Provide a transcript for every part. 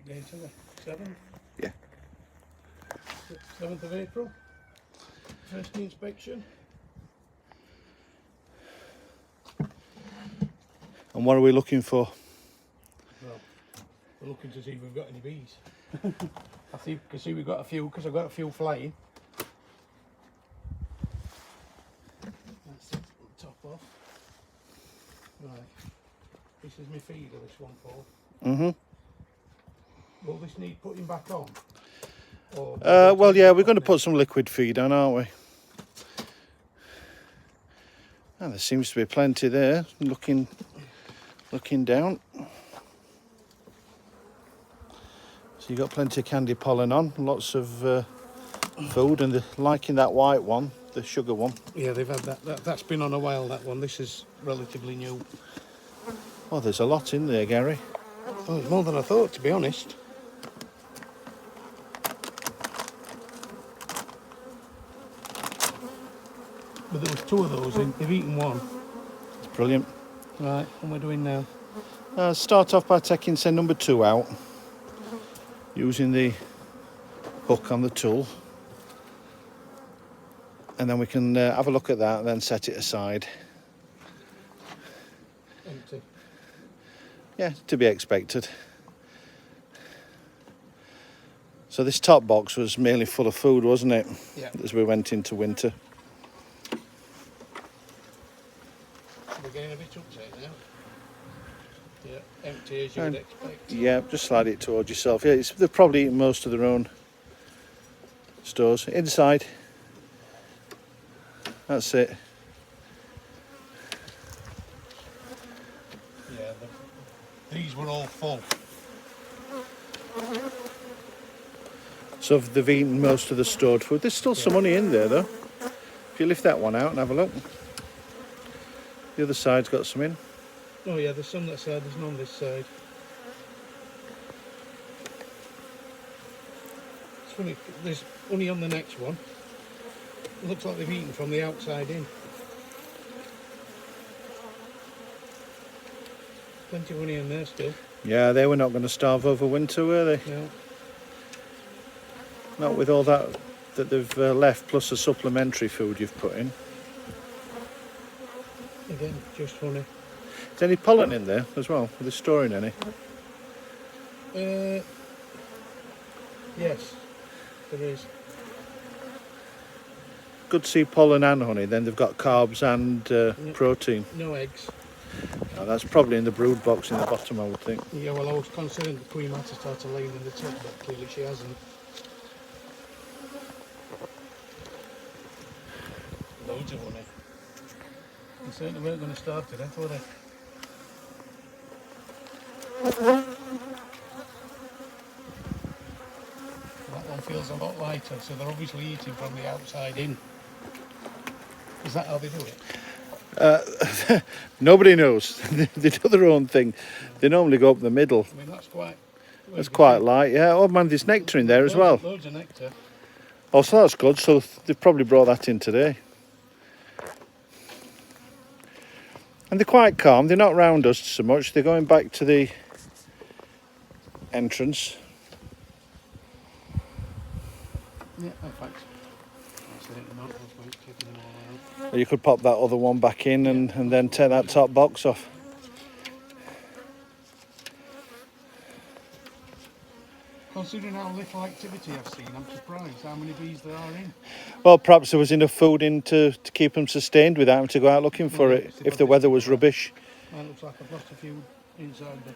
Date of the 7th? Yeah. 7th of April. First inspection. And what are we looking for? Well, we're looking to see if we've got any bees. I think, can see we've got a few, because I've got a few flying. That's the top off. Right. This is my feeder, this one, Paul. Will this need putting back on? Or Well, yeah, we're going to put some liquid feed on, aren't we? And there seems to be plenty there, looking down. So you've got plenty of candy pollen on, lots of food, and they're liking that white one, the sugar one. Yeah, they've had that. That's been on a while, that one. This is relatively new. Oh, there's a lot in there, Gary. Oh, it's more than I thought, to be honest. But there was 2 of those in. They've eaten one. It's brilliant. Right, what we're doing now? Start off by taking, say, number 2 out, using the hook on the tool. And then we can have a look at that and then set it aside. Empty. Yeah, to be expected. So this top box was mainly full of food, wasn't it? Yeah. As we went into winter. We're getting a bit upset now. Yeah, empty as you would expect. Yeah, just slide it towards yourself. Yeah, they've probably eaten most of their own stores. Inside. That's it. Yeah, these were all full. So they've eaten most of the stored food. There's still some money in there, though. If you lift that one out and have a look. The other side's got some in. Oh yeah, there's some on that side, there's none on this side. It's funny, there's honey on the next one. It looks like they've eaten from the outside in. Plenty of honey in there still. Yeah, they were not going to starve over winter, were they? No. Not with all that they've left, plus the supplementary food you've put in. Again, just honey. Is any pollen in there as well? Are they storing any? Yes, there is. Good to see pollen and honey, then they've got carbs and protein. No eggs. Oh, that's probably in the brood box in the bottom, I would think. Yeah, well, I was concerned the queen might have started laying in the top, but clearly she hasn't. Loads of honey. They certainly weren't going to starve to death, were they? That one feels a lot lighter, so they're obviously eating from the outside in. Is that how they do it? Nobody knows. They do their own thing. They normally go up the middle. I mean, that's quite... That's quite light, yeah. Oh man, there's nectar in there as well. Loads of nectar. Oh, so that's good. So they've probably brought that in today. And they're quite calm. They're not round us so much. They're going back to the entrance. Yeah, in fact, that's it. The motor's kicking them all out. Or you could pop that other one back in and then take that top box off. Considering how little activity I've seen, I'm surprised how many bees there are in. Well, perhaps there was enough food in to keep them sustained without having to go out looking for it if the weather was rubbish. Well, it looks like I've lost a few inside there.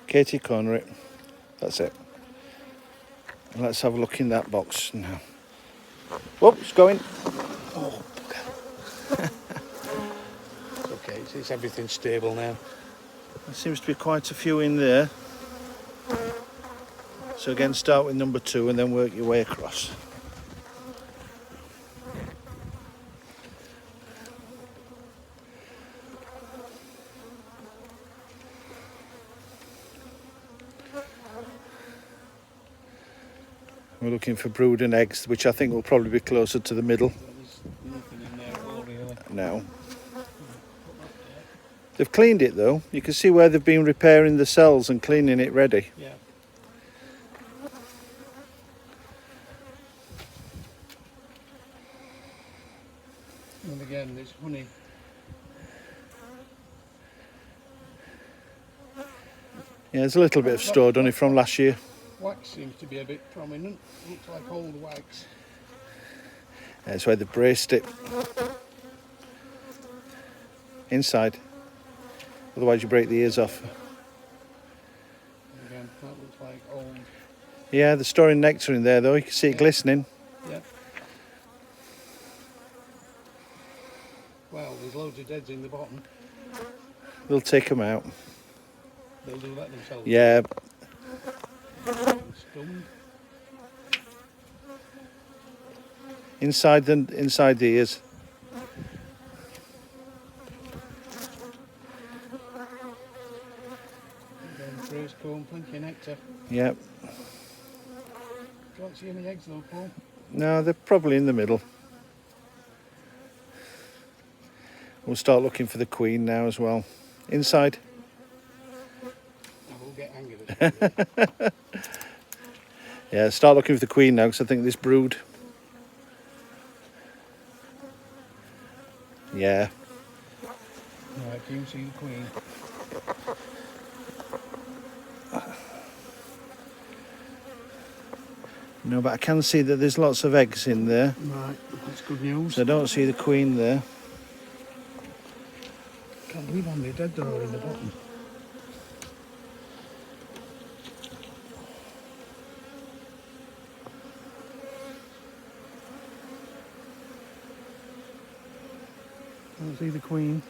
Katie corner it. That's it. And let's have a look in that box now. Whoop, it's going. Oh, it's okay, it's everything stable now. There seems to be quite a few in there. So again, start with number 2 and then work your way across. We're looking for brood and eggs, which I think will probably be closer to the middle. There's nothing in there at all, really. No. They've cleaned it though. You can see where they've been repairing the cells and cleaning it ready. Yeah. And again, there's honey. Yeah, there's a little bit of stored honey from last year. Wax seems to be a bit prominent. Looks like old wax. That's where they've braced it. Inside. Otherwise you break the ears off. Again, that looks like old. Yeah, they're storing nectar in there though. You can see it glistening. Yeah. Well, there's loads of deads in the bottom. They'll take them out. They'll do that themselves. Yeah. Stunned. Inside the ears. Again, praise comb, plenty of nectar. Yep. Can't see any eggs though, Paul. No, they're probably in the middle. We'll start looking for the queen now as well. Inside. I will get angered at you. Yeah, start looking for the queen now because I think this brood. Yeah. Right, can you see the queen? No, but I can see that there's lots of eggs in there. Right, that's good news. So I don't see the queen there. Can't believe how many dead there are in the bottom. Can't see the queen.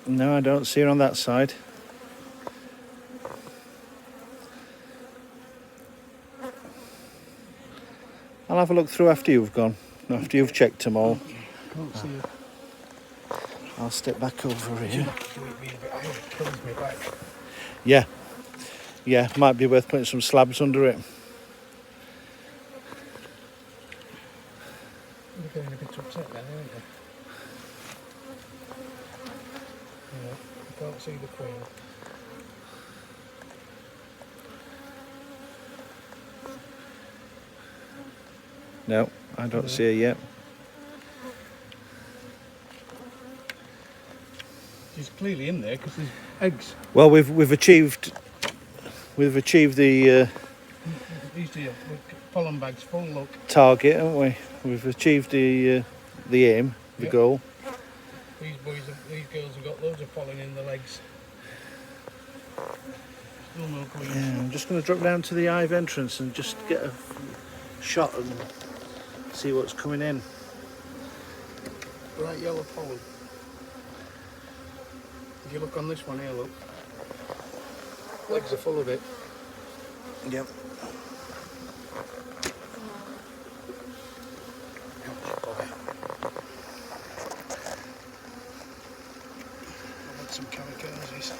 No, I don't see her on that side. I'll have a look through after you've gone, after you've checked them all. Can't see her. I'll step back over here. It kills me back. Yeah, yeah, might be worth putting some slabs under it. You're getting a bit upset now, aren't you? Yeah, you can't see the queen. No, I don't see her yet. She's clearly in there because there's eggs. Well, we've achieved the These two pollen bags full, look. target, haven't we? We've achieved the aim, the Yep. goal. These girls have got loads of pollen in the legs. Still no queens. Yeah, I'm just going to drop down to the hive entrance and just get a shot and see what's coming in. Bright yellow pollen. If you look on this one here, look. Legs are full of it. Yep. I've had some kamikazes.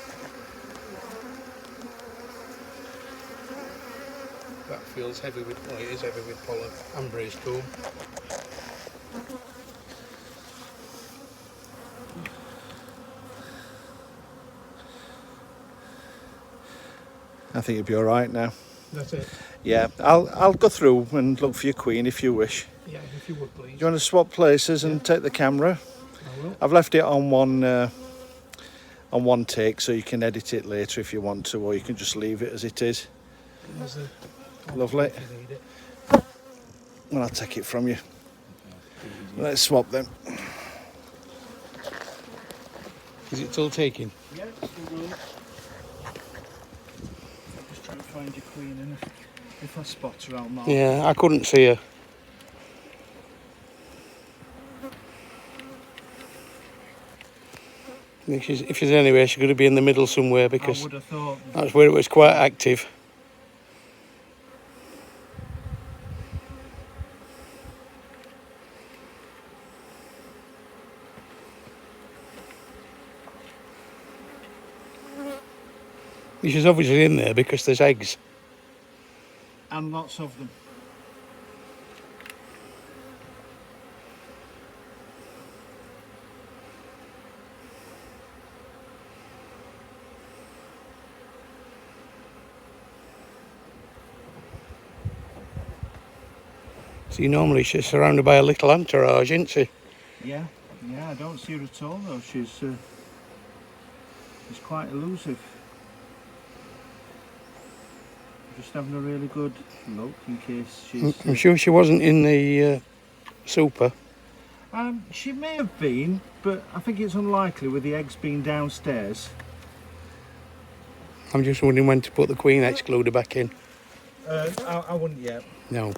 That feels heavy with, well, it is heavy with pollen. And brace comb. I think you'll be all right now. That's it. Yeah, I'll go through and look for your queen if you wish. Yeah, if you would please. Do you want to swap places and take the camera? I will. I've left it on one take, so you can edit it later if you want to, or you can just leave it as it is. There's a- Lovely. if you need it. Well, I'll take it from you. Let's swap them. Is it still taking? Yeah, still going. Just try and find your queen, and if I spot her, I'll mark. Yeah, I couldn't see her. If she's anywhere, she's going to be in the middle somewhere I because would have thought. that's where it was quite active. She's obviously in there because there's eggs. and lots of them. See, normally she's surrounded by a little entourage, isn't she? Yeah, I don't see her at all though. She's quite elusive. Just having a really good look in case she's... I'm sure she wasn't in the super. She may have been, but I think it's unlikely with the eggs being downstairs. I'm just wondering when to put the queen excluder back in. I wouldn't yet. No.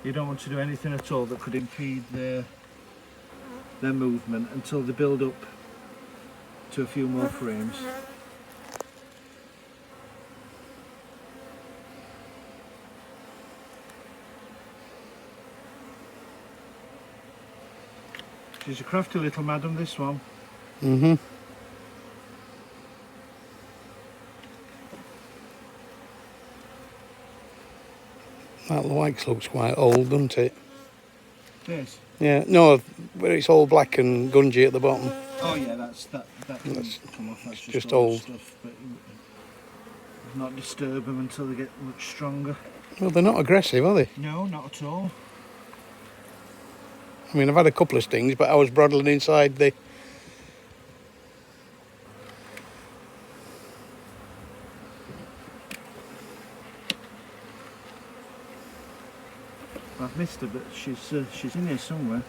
You don't want to do anything at all that could impede their movement until they build up to a few more frames. She's a crafty little madam, this one. Mm-hmm. That Loix looks quite old, doesn't it? This? Yeah, no, where it's all black and gungy at the bottom. Oh yeah, that's come off. That's just old old stuff. But not disturb them until they get much stronger. Well, they're not aggressive, are they? No, not at all. I mean, I've had a couple of stings, but I was brodling inside the... I've missed her, but she's in here somewhere.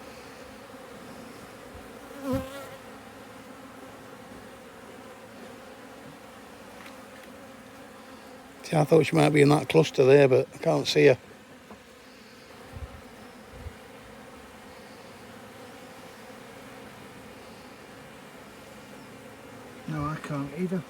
See, I thought she might be in that cluster there, but I can't see her. No, I can't either.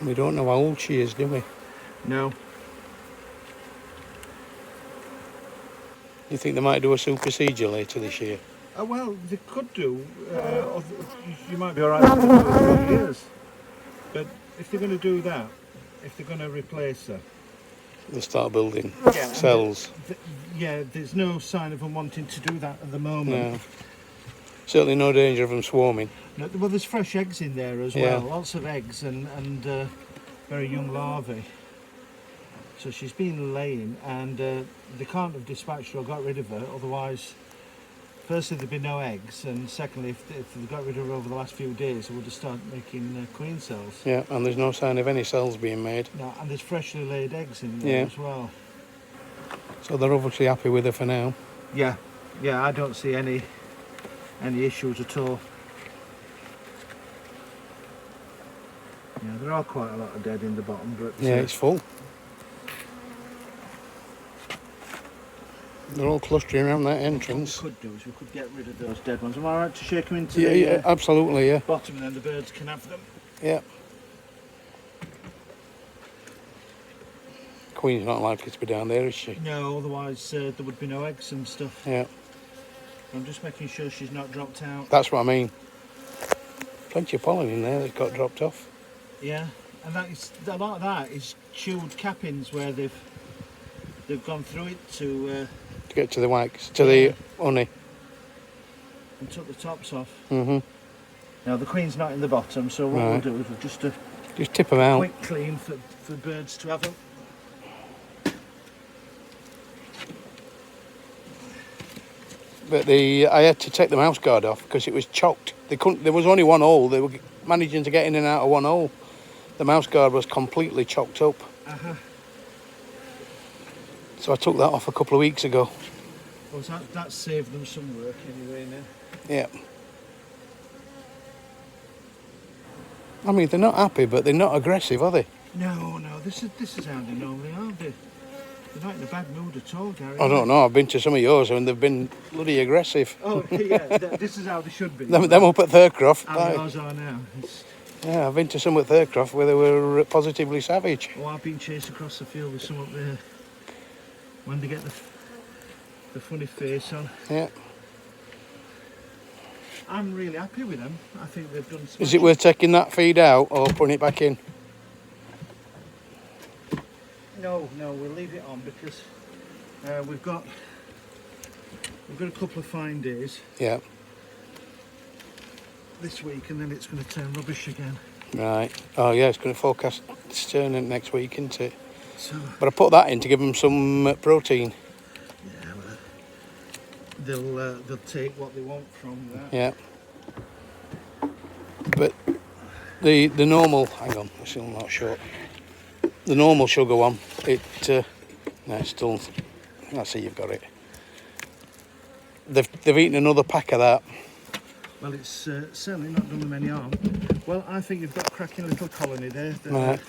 We don't know how old she is, do we? No. You think they might do a super seizure later this year? Well, they could do. You might be alright for 2 or 3 years. But if they're going to do that, if they're going to replace her... They'll start building cells. Yeah, there's no sign of them wanting to do that at the moment. No. Certainly no danger of them swarming. No, well, there's fresh eggs in there as well. Lots of eggs and very young larvae. So she's been laying, and they can't have dispatched her or got rid of her, otherwise, firstly there'd be no eggs, and secondly, if they got rid of her over the last few days, they would have started making queen cells. Yeah, and there's no sign of any cells being made. No, and there's freshly laid eggs in there as well. So they're obviously happy with her for now. Yeah, I don't see any issues at all. Yeah, there are quite a lot of dead in the bottom, but... Yeah, it's full. They're all clustering around that entrance. What we could do is we could get rid of those dead ones. Am I right to shake them into the absolutely, yeah. bottom, and then the birds can have them? Yeah. Queen's not likely to be down there, is she? No, otherwise there would be no eggs and stuff. Yeah. I'm just making sure she's not dropped out. That's what I mean. Plenty of pollen in there that's got dropped off. Yeah, and a lot of that is chewed cappings where they've gone through it to get to the wax, to the honey. And took the tops off. Mm-hmm. Now the queen's not in the bottom, so what we'll do is we'll just tip them out. Quick clean for birds to have them. But I had to take the mouse guard off because it was chocked. There was only one hole. They were managing to get in and out of one hole. The mouse guard was completely chocked up. So I took that off a couple of weeks ago. Well, that saved them some work anyway now. Yeah. I mean, they're not happy, but they're not aggressive, are they? No, this is how they normally are. They're not in a bad mood at all, Gary. I don't know. I've been to some of yours and they've been bloody aggressive. Oh, yeah, this is how they should be. Them up at Thurcroft. How yours are now. Yeah, I've been to some at Thurcroft where they were positively savage. Oh, I've been chased across the field with some up there when they get the funny face on. Yeah. I'm really happy with them. I think they've done. Is it worth taking that feed out or putting it back in? No, we'll leave it on because we've got a couple of fine days. Yeah. This week, and then it's going to turn rubbish again. Right. Oh yeah, it's going to forecast it's turning next week, isn't it? So, but I put that in to give them some protein. Yeah, well, they'll take what they want from that. Yeah. But the normal, hang on, it's still not short. The normal sugar one, no, it's still. I see you've got it. They've eaten another pack of that. Well, it's certainly not done them any harm. Well, I think you've got a cracking little colony there. Right.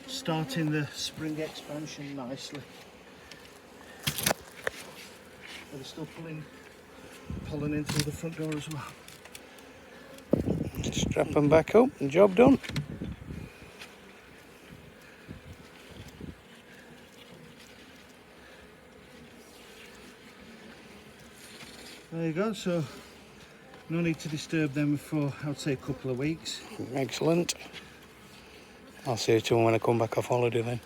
Starting the spring expansion nicely. But they're still pulling in through the front door as well. Strap them back up and job done. There you go, so no need to disturb them for, I would say, a couple of weeks. Excellent. I'll see you to them when I come back off holiday then.